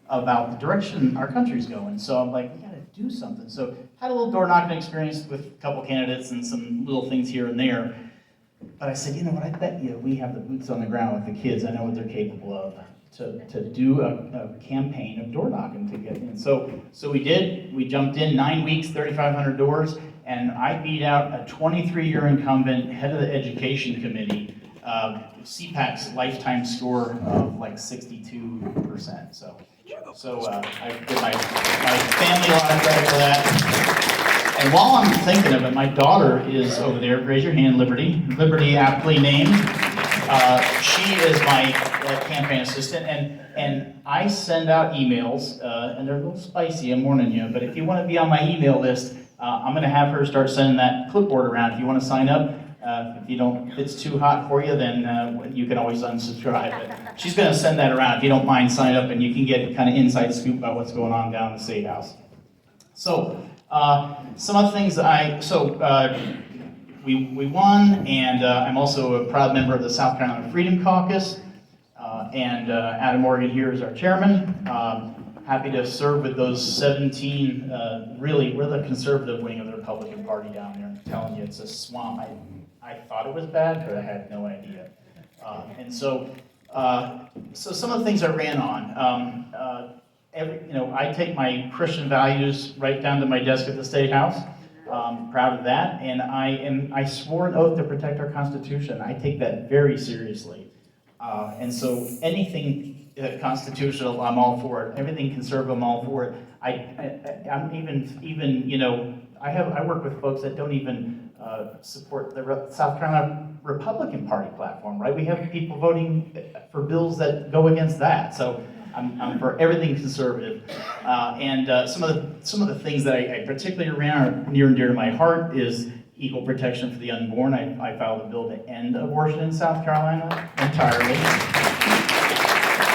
about the direction our country's going. So I'm like, we gotta do something. So had a little door knocking experience with a couple candidates and some little things here and there. But I said, you know what, I bet you we have the boots on the ground with the kids. I know what they're capable of to do a campaign of door knocking to get in. So we did. We jumped in 9 weeks, 3,500 doors, and I beat out a 23-year incumbent head of the education committee. CPAC's lifetime score of like 62%. So I give my family a lot of credit for that. And while I'm thinking of it, my daughter is over there. Raise your hand, Liberty. Liberty, aptly named. She is my campaign assistant, and I send out emails, and they're a little spicy, I'm warning you, but if you want to be on my email list, I'm going to have her start sending that clipboard around. If you want to sign up, if it's too hot for you, then you can always unsubscribe. But she's going to send that around. If you don't mind, sign up, and you can get kind of inside scoop about what's going on down in the State House. So, some of the things we won, and I'm also a proud member of the South Carolina Freedom Caucus, and Adam Morgan here is our chairman. Happy to serve with those 17, really, we're the conservative wing of the Republican Party down there. I'm telling you, it's a swamp. I thought it was bad, but I had no idea. So some of the things I ran on, I take my Christian values right down to my desk at the State House. Proud of that, and I swore an oath to protect our Constitution. I take that very seriously, and so anything constitutional, I'm all for it. Everything conservative, I'm all for it. I'm even I work with folks that don't even support the South Carolina Republican Party platform. Right? We have people voting for bills that go against that. So I'm for everything conservative, and some of the things that I particularly ran are near and dear to my heart is equal protection for the unborn. I filed a bill to end abortion in South Carolina entirely.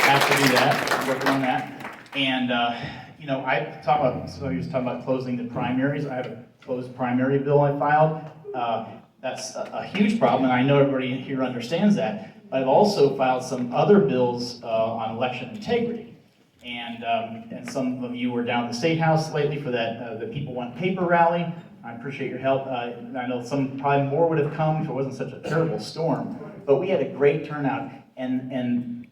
Have to do that. I'm working on that. And you was talking about closing the primaries. I have a closed primary bill I filed. That's a huge problem, and I know everybody here understands that. I've also filed some other bills on election integrity, and some of you were down at the State House lately for that the People Want Paper rally. I appreciate your help. I know probably more would have come if it wasn't such a terrible storm, but we had a great turnout, and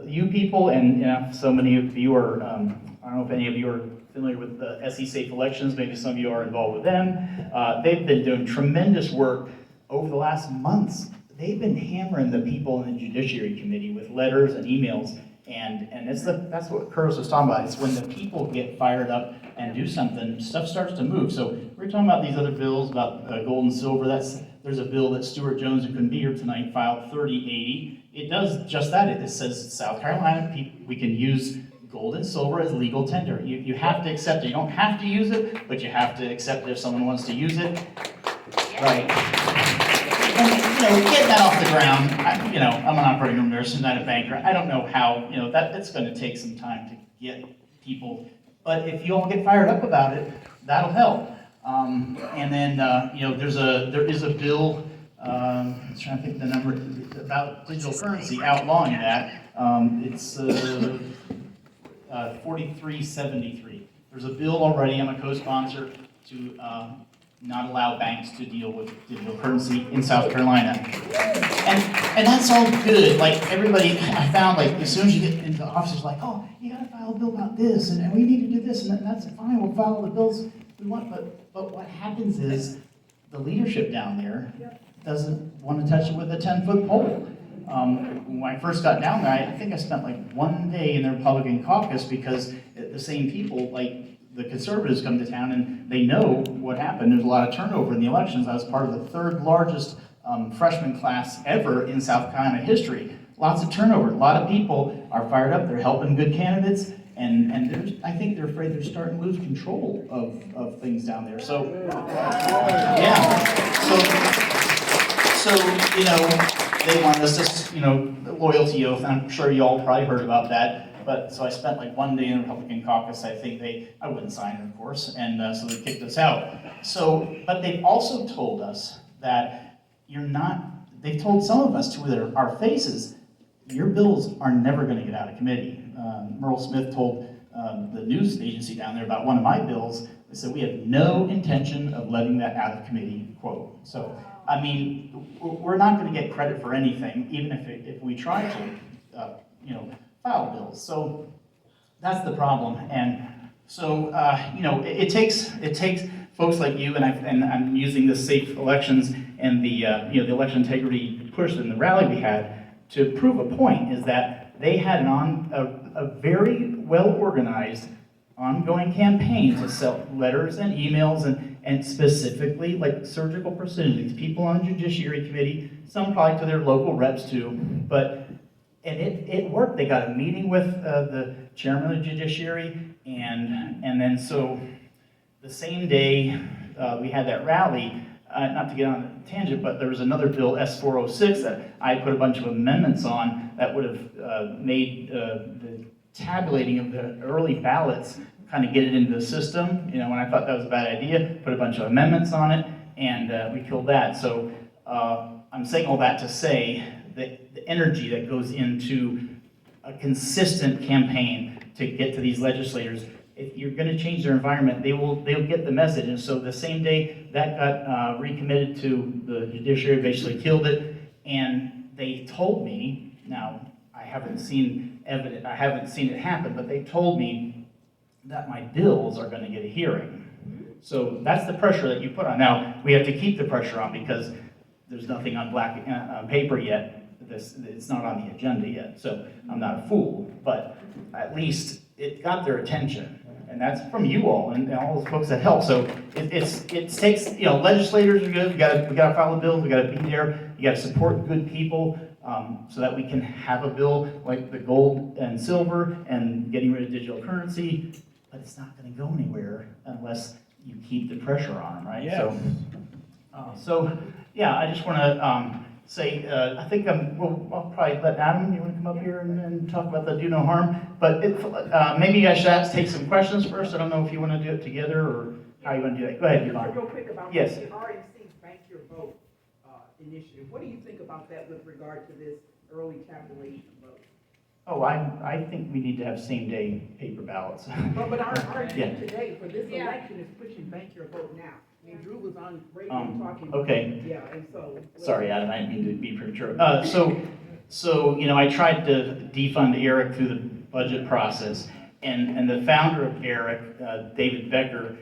you people, and so many of you are, I don't know if any of you are familiar with the SE Safe Elections, maybe some of you are involved with them. They've been doing tremendous work over the last months. They've been hammering the people in the Judiciary Committee with letters and emails, and that's what Curtis was talking about. It's when the people get fired up and do something, stuff starts to move. So we're talking about these other bills about gold and silver. There's a bill that Stuart Jones, who couldn't be here tonight, filed 3080. It does just that. It says South Carolina, we can use gold and silver as legal tender. You have to accept it. You don't have to use it, but you have to accept it if someone wants to use it. Right. And, getting that off the ground, I'm an operating room nurse and not a banker. I don't know how, that's going to take some time to get people, but if you all get fired up about it, that'll help. And then, there is a bill, I'm trying to think the number, about digital currency, outlawing that. It's 4373. There's a bill already, I'm a co-sponsor, to not allow banks to deal with digital currency in South Carolina. And that's all good. Like everybody, I found as soon as you get into the office, it's like, oh, you gotta file a bill about this, and we need to do this, and that's fine, we'll file the bills we want, but what happens is the leadership down there doesn't want to touch it with a 10-foot pole. When I first got down there, I think I spent one day in the Republican caucus because the same people, the conservatives, come to town and they know what happened. There's a lot of turnover in the elections. I was part of the third largest freshman class ever in South Carolina history. Lots of turnover. A lot of people are fired up. They're helping good candidates. And I think they're afraid they're starting to lose control of things down there. So, yeah. So they want us to, the loyalty oath. I'm sure you all probably heard about that. But so I spent one day in the Republican caucus. I wouldn't sign it, of course, and so they kicked us out. But they've also told us that they've told some of us to our faces, your bills are never going to get out of committee. Merle Smith told the news agency down there about one of my bills. They said, we have no intention of letting that out of committee, quote. So, I mean, we're not going to get credit for anything, even if we try to, file bills. So that's the problem. And so, it takes folks like you, and I'm using the safe elections and the election integrity push in the rally we had to prove a point, is that they had a very well-organized ongoing campaign to sell letters and emails and specifically like surgical precision. These people on the Judiciary Committee, some probably to their local reps too, and it worked. They got a meeting with the chairman of the Judiciary, and then so the same day we had that rally, not to get on a tangent, but there was another bill, S406, that I put a bunch of amendments on that would have made the tabulating of the early ballots kind of get it into the system. When I thought that was a bad idea, put a bunch of amendments on it, and we killed that. So I'm saying all that to say that the energy that goes into a consistent campaign to get to these legislators, if you're going to change their environment, they'll get the message. And so the same day that got recommitted to the judiciary, basically killed it, and they told me, now I haven't seen it happen, but they told me that my bills are going to get a hearing. So that's the pressure that you put on. Now we have to keep the pressure on because there's nothing on black paper yet. It's not on the agenda yet. So I'm not a fool, but at least it got their attention. And that's from you all and all those folks that help. So it takes, legislators are good. We got to file a bill. We got to be there. You got to support good people so that we can have a bill like the gold and silver and getting rid of digital currency. But it's not going to go anywhere unless you keep the pressure on them, right? Yes. So yeah, I just want to say, I think I'll probably let Adam, you want to come up here and talk about the do no harm? But maybe I should take some questions first. I don't know if you want to do it together or how you want to do that. Go ahead, Yvonne. Real quick about yes. the RNC's Bank Your Vote initiative. What do you think about that with regard to this early tabulation vote? Oh, I think we need to have same-day paper ballots. But our RNC Yeah. today for this election is pushing Bank Your Vote now. I mean, Drew was on radio talking. Okay. Yeah, and so. Sorry, Adam, I didn't mean to be premature. So I tried to defund ERIC through the budget process, and the founder of ERIC, David Becker,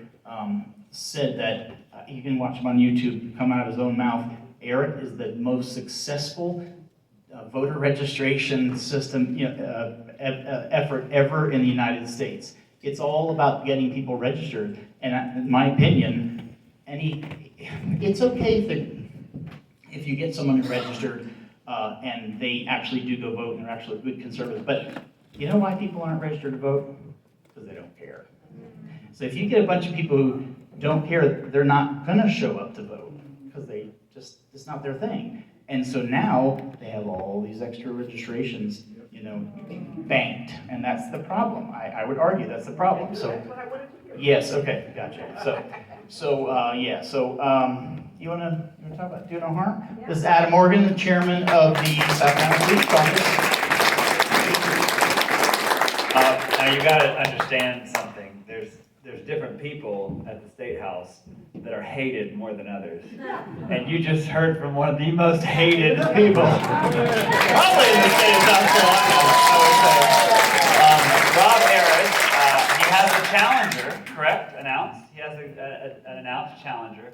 said that you can watch him on YouTube come out of his own mouth. ERIC is the most successful voter registration system effort ever in the United States. It's all about getting people registered, and in my opinion, it's okay if you get someone registered and they actually do go vote and they're actually good conservatives. But you know why people aren't registered to vote? Because they don't care. So if you get a bunch of people who don't care, they're not going to show up to vote because it's not their thing. And so now they have all these extra registrations, banked, and that's the problem. I would argue that's the problem. So yes, okay, gotcha. So you want to talk about do no harm? Yeah. This is Adam Morgan, the chairman of the South Carolina Police Caucus. Now you got to understand something. There's different people at the State House that are hated more than others, and you just heard from one of the most hated people, probably in the state of South Carolina, I would say. Rob Harris, he has a challenger, correct? Announced. He has an announced challenger.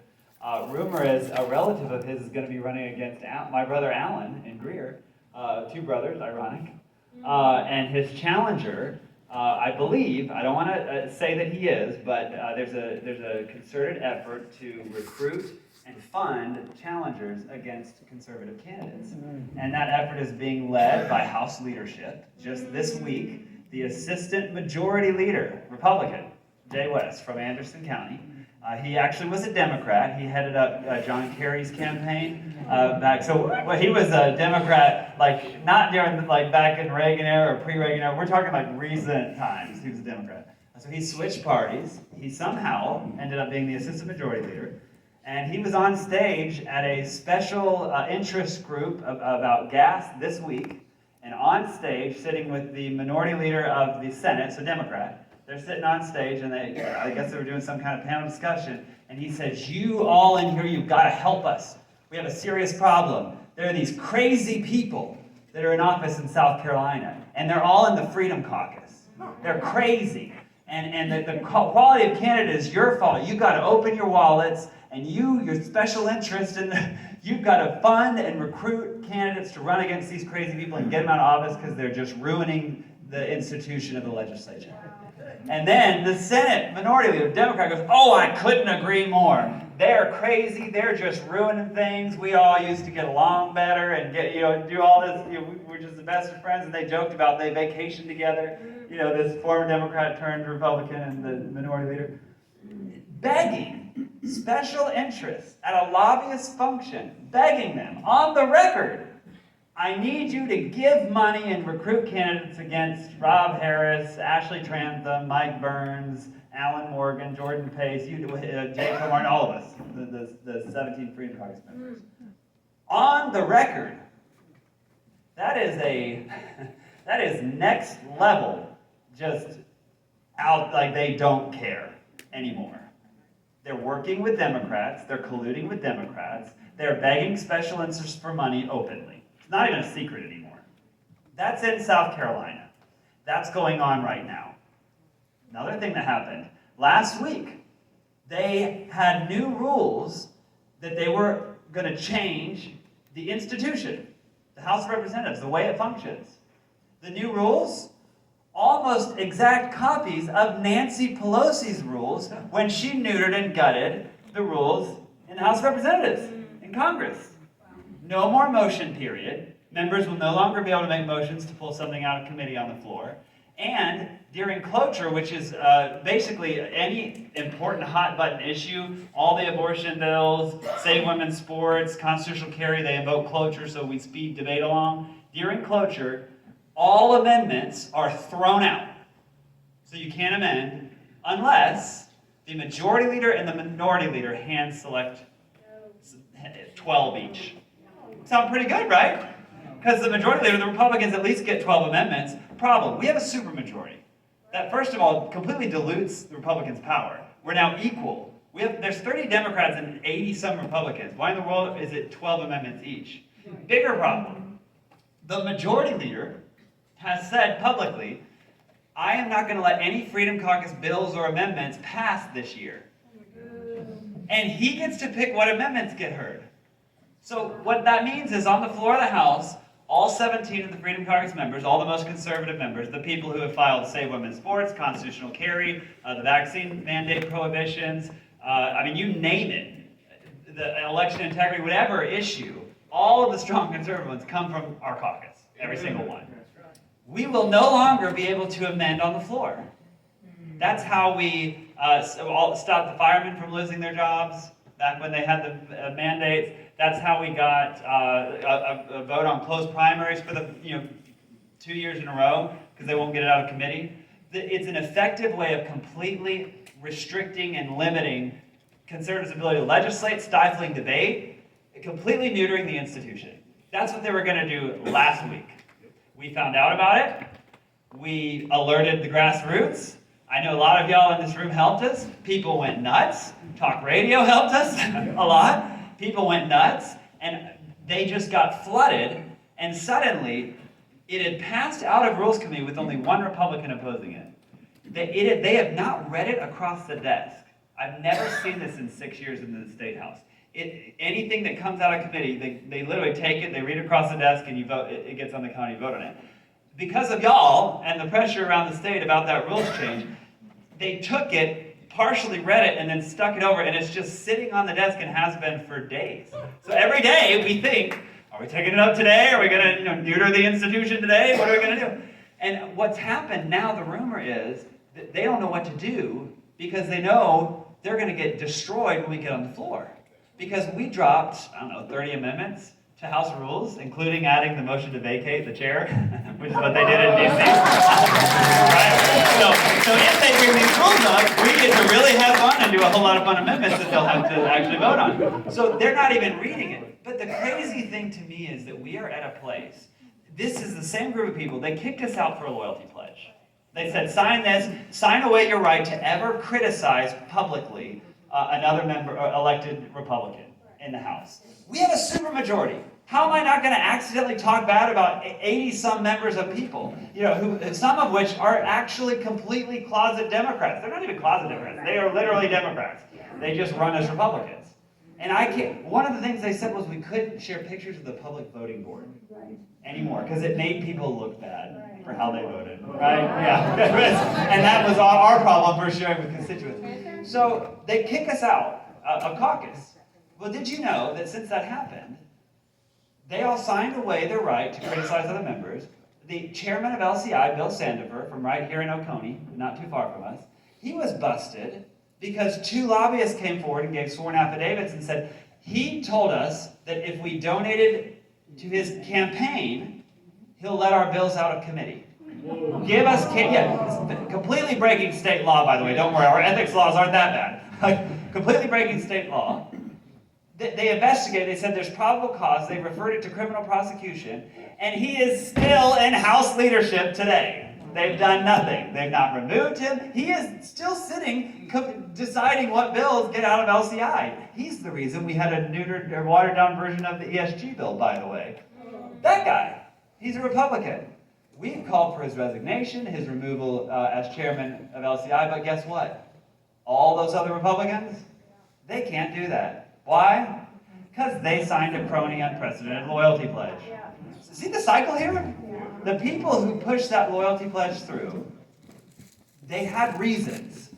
Rumor is a relative of his is going to be running against my brother Alan in Greer, two brothers, ironic, and his challenger. I believe, I don't want to say that he is, but there's a concerted effort to recruit and fund challengers against conservative candidates. And that effort is being led by House leadership. Just this week, the Assistant Majority Leader, Republican, Jay West from Anderson County. He actually was a Democrat. He headed up John Kerry's campaign back. So he was a Democrat, not during back in Reagan era or pre-Reagan era. We're talking recent times. He was a Democrat. So he switched parties. He somehow ended up being the Assistant Majority Leader, and he was on stage at a special interest group about gas this week. And on stage, sitting with the minority leader of the Senate, so Democrat, they're sitting on stage and I guess they were doing some kind of panel discussion, and he says, you all in here, you've got to help us. We have a serious problem. There are these crazy people that are in office in South Carolina, and they're all in the Freedom Caucus. They're crazy. And the quality of candidate is your fault. You've got to open your wallets, and your special interest in you've got to fund and recruit candidates to run against these crazy people and get them out of office because they're just ruining the institution of the legislature. And then the Senate minority leader, Democrat, goes, oh, I couldn't agree more. They're crazy. They're just ruining things. We all used to get along better and do all this. We're just the best of friends. And they joked about they vacationed together. This former Democrat turned Republican and the minority leader. Begging special interests at a lobbyist function, begging them on the record, I need you to give money and recruit candidates against Rob Harris, Ashley Trantham, Mike Burns, Alan Morgan, Jordan Pace, Jay Martin, all of us, the 17 Freedom Caucus members. On the record, that is next level, just out like they don't care anymore. They're working with Democrats, they're colluding with Democrats, they're begging special interests for money openly. It's not even a secret anymore. That's in South Carolina. That's going on right now. Another thing that happened, last week, they had new rules that they were going to change the institution, the House of Representatives, the way it functions. The new rules, almost exact copies of Nancy Pelosi's rules when she neutered and gutted the rules in the House of Representatives in Congress. No more motion period. Members will no longer be able to make motions to pull something out of committee on the floor. And during cloture, which is basically any important hot button issue, all the abortion bills, save women's sports, constitutional carry, they invoke cloture so we speed debate along. During cloture, all amendments are thrown out. So you can't amend unless the majority leader and the minority leader hand select 12 each. Sound pretty good, right? Because the majority leader, the Republicans at least get 12 amendments. Problem, we have a supermajority. That, first of all, completely dilutes the Republicans' power. We're now equal. There's 30 Democrats and 80-some Republicans. Why in the world is it 12 amendments each? Bigger problem. The majority leader has said publicly, I am not going to let any Freedom Caucus bills or amendments pass this year. And he gets to pick what amendments get heard. So what that means is on the floor of the House, all 17 of the Freedom Caucus members, all the most conservative members, the people who have filed Save Women's Sports, constitutional carry, the vaccine mandate prohibitions, you name it, the election integrity, whatever issue, all of the strong conservative ones come from our caucus, every single one. We will no longer be able to amend on the floor. That's how we stopped the firemen from losing their jobs back when they had the mandates. That's how we got a vote on closed primaries for the 2 years in a row because they won't get it out of committee. It's an effective way of completely restricting and limiting conservatives' ability to legislate, stifling debate, completely neutering the institution. That's what they were going to do last week. We found out about it. We alerted the grassroots. I know a lot of y'all in this room helped us. People went nuts. Talk radio helped us a lot. People went nuts, and they just got flooded, and suddenly it had passed out of Rules Committee with only one Republican opposing it. They have not read it across the desk. I've never seen this in 6 years in the State House. Anything that comes out of committee, they literally take it, they read it across the desk, and you vote. It gets on the county, you vote on it. Because of y'all and the pressure around the state about that rules change, they took it, partially read it, and then stuck it over, and it's just sitting on the desk and has been for days. So every day we think, are we taking it up today? Are we going to neuter the institution today? What are we going to do? And what's happened now, the rumor is that they don't know what to do because they know they're going to get destroyed when we get on the floor. Because we dropped, 30 amendments to House rules, including adding the motion to vacate the chair, which is what they did in D.C. Right? So if they bring these rules up, we get to really have fun and do a whole lot of fun amendments that they'll have to actually vote on. So they're not even reading it. But the crazy thing to me is that we are at a place, this is the same group of people. They kicked us out for a loyalty pledge. They said, sign this, sign away your right to ever criticize publicly another member or elected Republican in the House. We have a supermajority. How am I not going to accidentally talk bad about 80-some members of people, who, some of which are actually completely closet Democrats? They're not even closet Democrats. They are literally Democrats. They just run as Republicans. And one of the things they said was we couldn't share pictures of the public voting board anymore because it made people look bad for how they voted, right? Yeah. And that was our problem for sharing with constituents. So they kick us out of caucus. Well, did you know that since that happened, they all signed away their right to criticize other members? The chairman of LCI, Bill Sandifer, from right here in Oconee, not too far from us, he was busted because 2 lobbyists came forward and gave sworn affidavits and said, he told us that if we donated to his campaign, he'll let our bills out of committee. Give us, completely breaking state law, by the way, don't worry, our ethics laws aren't that bad. Completely breaking state law. They investigated, they said there's probable cause, they referred it to criminal prosecution, and he is still in House leadership today. They've done nothing. They've not removed him. He is still sitting, deciding what bills get out of LCI. He's the reason we had a neutered or watered down version of the ESG bill, by the way. That guy, he's a Republican. We've called for his resignation, his removal as chairman of LCI, but guess what? All those other Republicans, they can't do that. Why? Because they signed a crony unprecedented loyalty pledge. See the cycle here? The people who pushed that loyalty pledge through, they had reasons.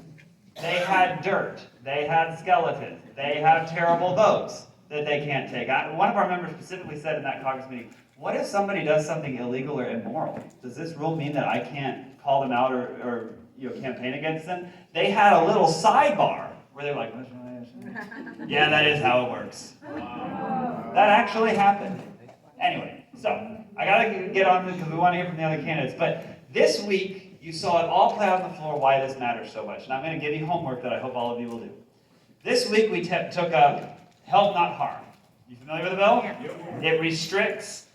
They had dirt. They had skeletons. They have terrible votes that they can't take. One of our members specifically said in that caucus meeting, what if somebody does something illegal or immoral? Does this rule mean that I can't call them out or campaign against them? They had a little sidebar where they're like, yeah, that is how it works. That actually happened. Anyway, so I got to get on this because we want to hear from the other candidates. But this week, you saw it all play out on the floor why this matters so much. And I'm going to give you homework that I hope all of you will do. This week, we took up help, not harm. You familiar with the bill? It restricts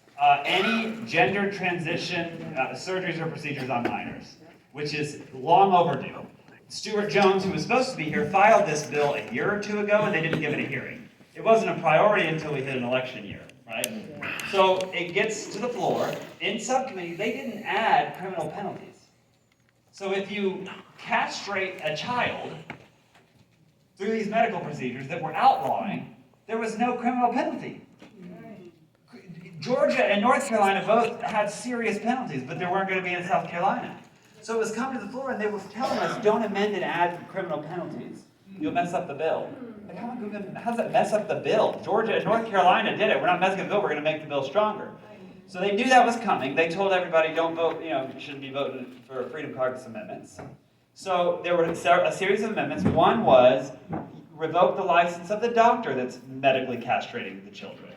any gender transition surgeries or procedures on minors, which is long overdue. Stuart Jones, who was supposed to be here, filed this bill a year or 2 ago, and they didn't give it a hearing. It wasn't a priority until we hit an election year, right? So it gets to the floor. In subcommittee, they didn't add criminal penalties. So if you castrate a child through these medical procedures that we're outlawing, there was no criminal penalty. Georgia and North Carolina both had serious penalties, but there weren't going to be in South Carolina. So it was coming to the floor, and they were telling us, don't amend and add criminal penalties. You'll mess up the bill. Like, how does that mess up the bill? Georgia and North Carolina did it. We're not messing up the bill. We're going to make the bill stronger. So they knew that was coming. They told everybody, don't vote, you shouldn't be voting for Freedom Caucus amendments. So there were a series of amendments. One was revoke the license of the doctor that's medically castrating the children.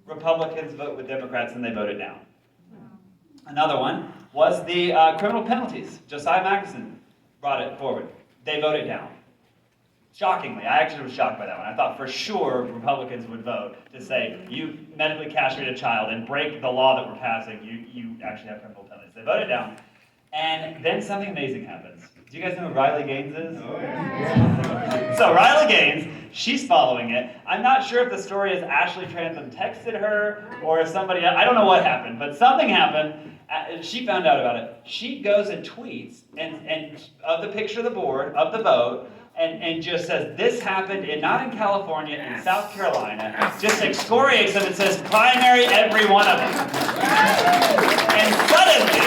Republicans vote with Democrats, and they vote it down. Another one was the criminal penalties. Josiah Magnuson brought it forward. They voted down. Shockingly, I actually was shocked by that one. I thought for sure Republicans would vote to say, you medically castrate a child and break the law that we're passing, you actually have criminal penalties. They voted down. And then something amazing happens. Do you guys know who Riley Gaines is? Oh, yeah. So Riley Gaines, she's following it. I'm not sure if the story is Ashley Trantham texted her or if somebody, I don't know what happened, but something happened. She found out about it. She goes and tweets and of the picture of the board, of the vote, and just says, this happened not in California, in South Carolina. Just excoriates them and says, primary every one of them. And suddenly,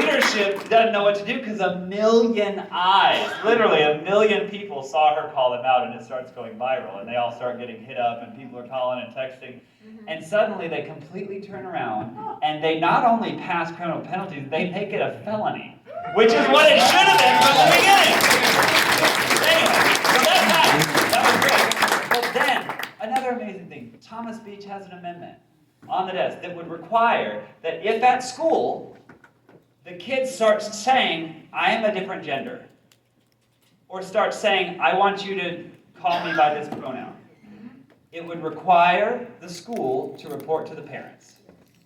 leadership doesn't know what to do because 1 million eyes, literally 1 million people saw her call them out, and it starts going viral, and they all start getting hit up, and people are calling and texting. And suddenly they completely turn around, and they not only pass criminal penalties, they make it a felony, which is what it should have been from the beginning. Anyway, so that happened. That was great. But then, another amazing thing, Thomas Beach has an amendment on the desk that would require that if at school, the kid starts saying, I am a different gender, or starts saying, I want you to call me by this pronoun, it would require the school to report to the parents.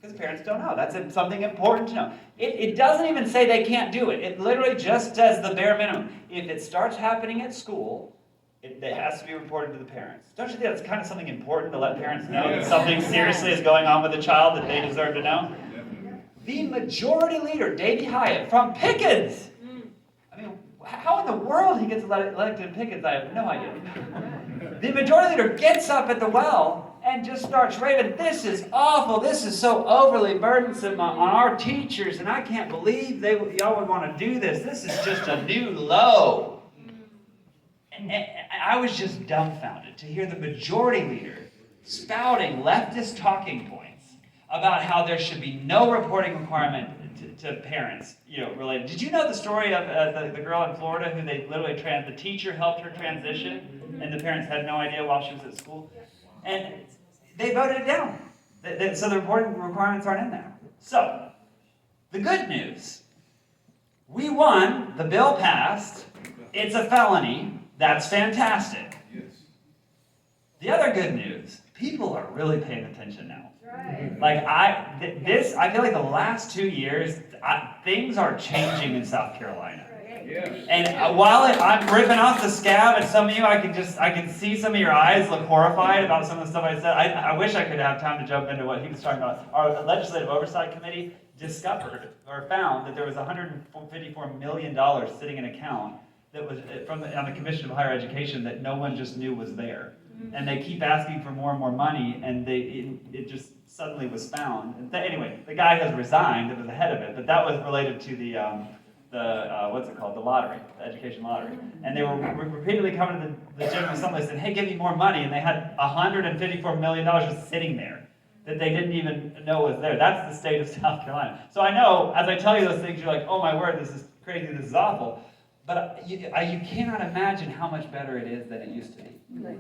Because parents don't know. That's something important to know. It doesn't even say they can't do it. It literally just says the bare minimum. If it starts happening at school, it has to be reported to the parents. Don't you think that's kind of something important to let parents know that something seriously is going on with the child that they deserve to know? The majority leader, Davey Hyatt, from Pickens. I mean, how in the world he gets elected in Pickens, I have no idea. The majority leader gets up at the well and just starts raving, this is awful, this is so overly burdensome on our teachers, and I can't believe y'all would want to do this. This is just a new low. And I was just dumbfounded to hear the majority leader spouting leftist talking points about how there should be no reporting requirement to parents, related. Did you know the story of the girl in Florida who they literally the teacher helped her transition, and the parents had no idea while she was at school? And they voted it down. So the reporting requirements aren't in there. So, the good news. We won, the bill passed, it's a felony, that's fantastic. The other good news, people are really paying attention now. Like I feel like the last 2 years, things are changing in South Carolina. And while I'm ripping off the scab, and some of you, I can see some of your eyes look horrified about some of the stuff I said. I wish I could have time to jump into what he was talking about. Our Legislative Oversight Committee discovered or found that there was $154 million sitting in an account that was on the Commission of Higher Education that no one just knew was there. And they keep asking for more and more money, and it just suddenly was found. And anyway, the guy has resigned that was the head of it, but that was related to the what's it called? The lottery, the education lottery. And they were repeatedly coming to the General Assembly and saying, hey, give me more money. And they had $154 million just sitting there that they didn't even know was there. That's the state of South Carolina. So I know, as I tell you those things, you're like, oh my word, this is crazy, this is awful. But you cannot imagine how much better it is than it used to be.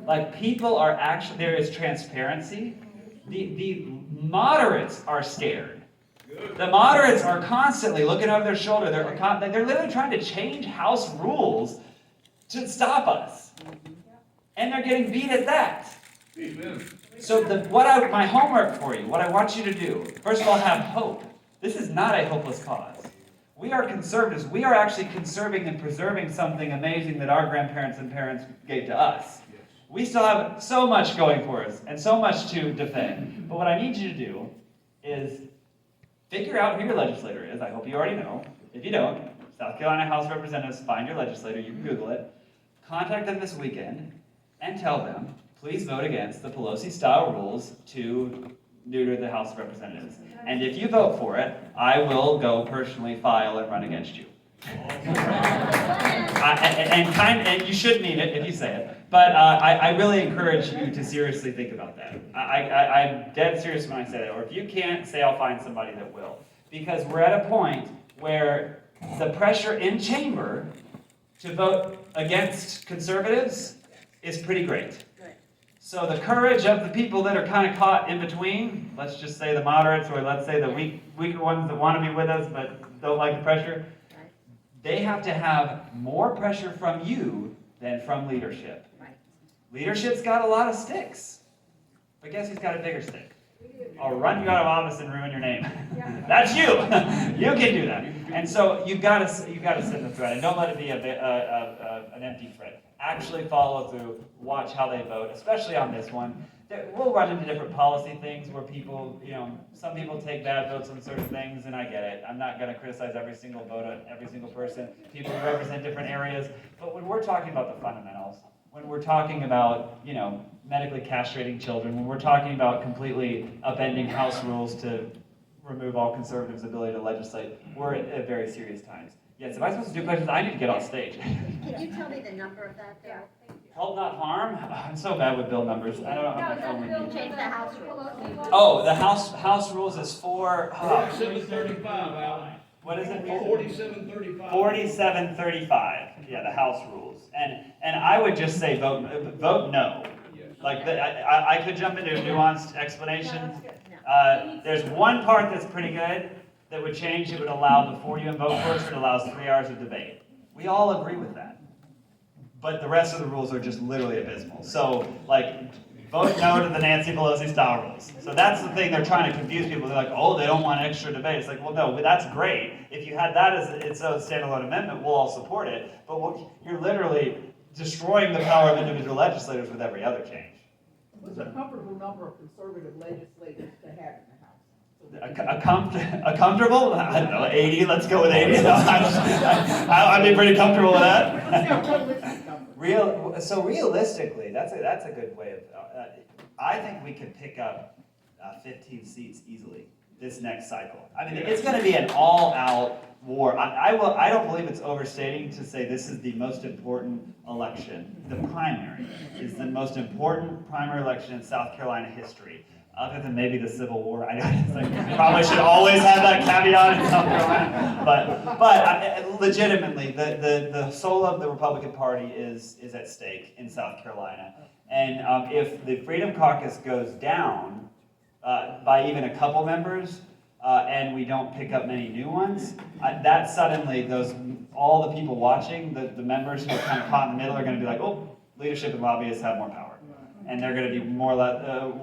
Like, people are actually, there is transparency. The moderates are scared. The moderates are constantly looking over their shoulder. They're literally trying to change House rules to stop us. And they're getting beat at that. So my homework for you, what I want you to do, first of all, have hope. This is not a hopeless cause. We are conservatives. We are actually conserving and preserving something amazing that our grandparents and parents gave to us. We still have so much going for us and so much to defend. But what I need you to do is figure out who your legislator is. I hope you already know. If you don't, South Carolina House of Representatives, find your legislator. You can Google it. Contact them this weekend and tell them, please vote against the Pelosi-style rules to neuter the House of Representatives. And if you vote for it, I will go personally file and run against you. And you should mean it if you say it, but I really encourage you to seriously think about that. I'm dead serious when I say that, or if you can't, say I'll find somebody that will. Because we're at a point where the pressure in chamber to vote against conservatives is pretty great. So the courage of the people that are kind of caught in between, let's just say the moderates, or let's say the weaker ones that want to be with us but don't like the pressure, they have to have more pressure from you than from leadership. Leadership's got a lot of sticks, but guess who's got a bigger stick? I'll run you out of office and ruin your name. That's you. You can do that. And so you've got to sit in the thread, and don't let it be an empty thread. Actually follow through, watch how they vote, especially on this one. We'll run into different policy things where people, some people take bad votes on certain things, and I get it. I'm not going to criticize every single vote on every single person. People represent different areas. But when we're talking about the fundamentals, when we're talking about, medically castrating children, when we're talking about completely upending House rules to remove all conservatives' ability to legislate, we're at very serious times. Yes, if I'm supposed to do questions, I need to get off stage. Can you tell me the number of that, Bill? Help not harm? I'm so bad with bill numbers. I don't know how my phone would be. Change the House rules. Oh, the House rules is 4735. What is it? 4735. 4735. Yeah, the House rules. And I would just say vote no. Like I could jump into a nuanced explanation. There's one part that's pretty good that would change. It would allow, before you vote first, it allows 3 hours of debate. We all agree with that. But the rest of the rules are just literally abysmal. So, like, Vote no to the Nancy Pelosi style rules. So that's the thing, they're trying to confuse people. They're like, oh, they don't want extra debate. It's like, well, no, but that's great. If you had that as its own standalone amendment, we'll all support it. But you're literally destroying the power of individual legislators with every other change. What's a comfortable number of conservative legislators to have in the House? A comfortable? I don't know, 80, let's go with 80. No, I'd be pretty comfortable with that. What's a realistic number? So realistically, that's a good way of, I think we could pick up 15 seats easily this next cycle. I mean, it's gonna be an all-out war. I don't believe it's overstating to say this is the most important election. The primary is the most important primary election in South Carolina history. Other than maybe the Civil War, probably should always have that caveat in South Carolina. But legitimately, the soul of the Republican Party is at stake in South Carolina. And if the Freedom Caucus goes down by even a couple members, and we don't pick up many new ones, that suddenly all the people watching, the members who are kind of caught in the middle, are going to be like, oh, leadership and lobbyists have more power. And they're going to be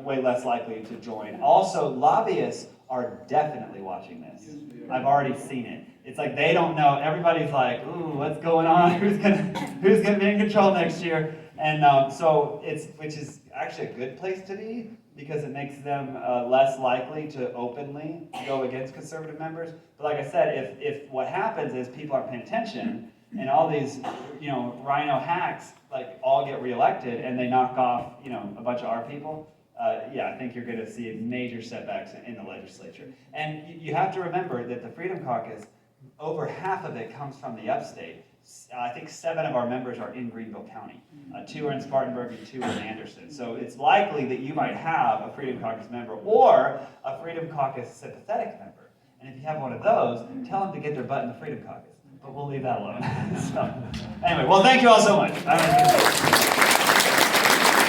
way less likely to join. Also, lobbyists are definitely watching this. I've already seen it. It's like they don't know. Everybody's like, ooh, what's going on? Who's gonna be in control next year? And which is actually a good place to be, because it makes them less likely to openly go against conservative members. But like I said, if what happens is people aren't paying attention, and all these, rhino hacks, all get reelected, and they knock off, a bunch of our people, I think you're gonna see major setbacks in the legislature. And you have to remember that the Freedom Caucus, over half of it comes from the upstate. I think 7 of our members are in Greenville County. 2 are in Spartanburg and 2 are in Anderson. So it's likely that you might have a Freedom Caucus member or a Freedom Caucus sympathetic member. And if you have one of those, tell them to get their butt in the Freedom Caucus. But we'll leave that alone. So, anyway, well, thank you all so much.